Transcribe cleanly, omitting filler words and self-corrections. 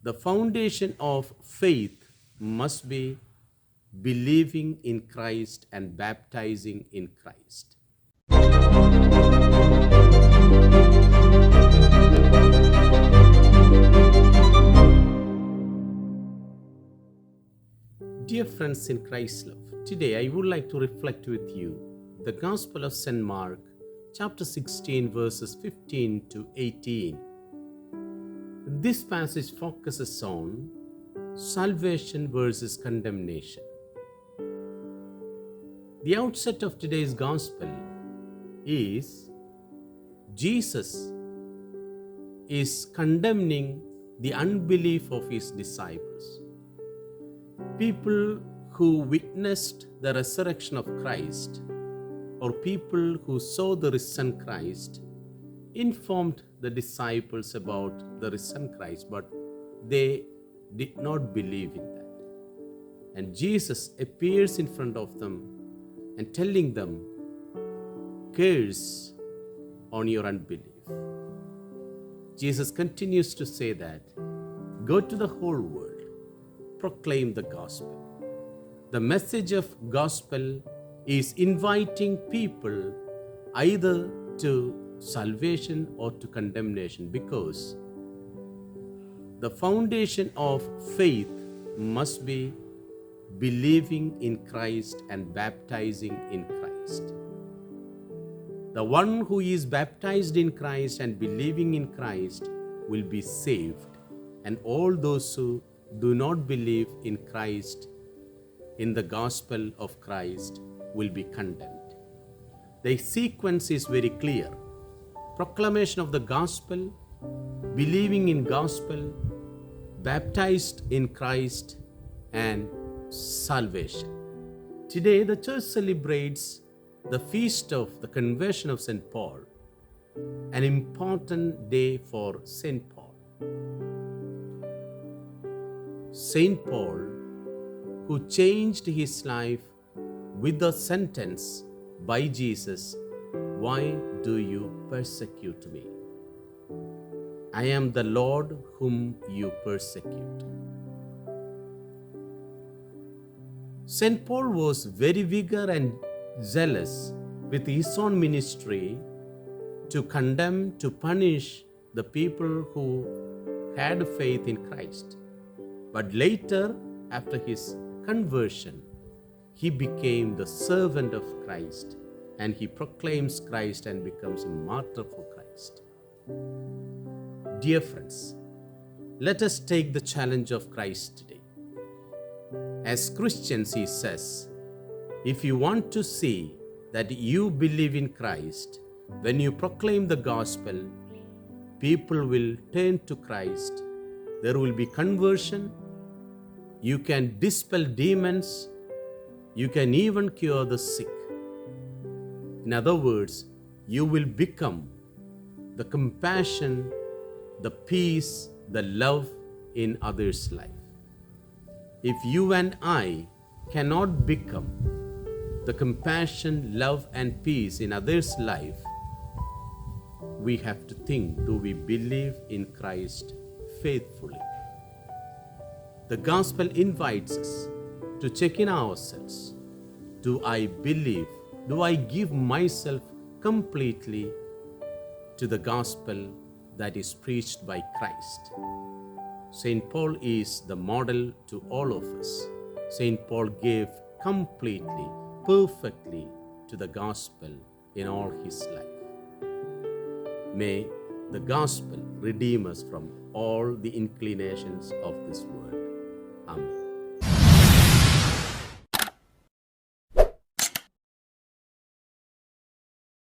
The foundation of faith must be believing in Christ and baptizing in Christ. Dear friends in Christ's love, today I would like to reflect with you the Gospel of St. Mark, chapter 16, verses 15 to 18. This passage focuses on salvation versus condemnation. The outset of today's Gospel is Jesus is condemning the unbelief of his disciples. People who witnessed the resurrection of Christ, or people who saw the risen Christ, informed the disciples about the risen Christ, but they did not believe in that. And Jesus appears in front of them and telling them, "Curse on your unbelief." Jesus continues to say that, "Go to the whole world, proclaim the gospel." The message of gospel is inviting people either to salvation or to condemnation, because the foundation of faith must be believing in Christ and baptizing in Christ. The one who is baptized in Christ and believing in Christ will be saved, and all those who do not believe in Christ, in the gospel of Christ, will be condemned. The sequence is very clear: proclamation of the gospel, believing in gospel, baptized in Christ, and salvation. Today the church celebrates the feast of the conversion of St. Paul, an important day for St. Paul. St. Paul, who changed his life with the sentence by Jesus, "Why do you persecute me? I am the Lord whom you persecute." St. Paul was very eager and zealous with his own ministry to condemn, to punish the people who had faith in Christ. But later, after his conversion, he became the servant of Christ, and he proclaims Christ and becomes a martyr for Christ. Dear friends, let us take the challenge of Christ today. As Christians, he says, if you want to see that you believe in Christ, when you proclaim the gospel, people will turn to Christ. There will be conversion. You can dispel demons. You can even cure the sick. In other words, you will become the compassion, the peace, the love in others' life. If you and I cannot become the compassion, love, and peace in others' life, we have to think, do we believe in Christ faithfully? The gospel invites us to check in ourselves. Do I believe? Do I give myself completely to the gospel that is preached by Christ? St. Paul is the model to all of us. St. Paul gave completely, perfectly to the gospel in all his life. May the gospel redeem us from all the inclinations of this world.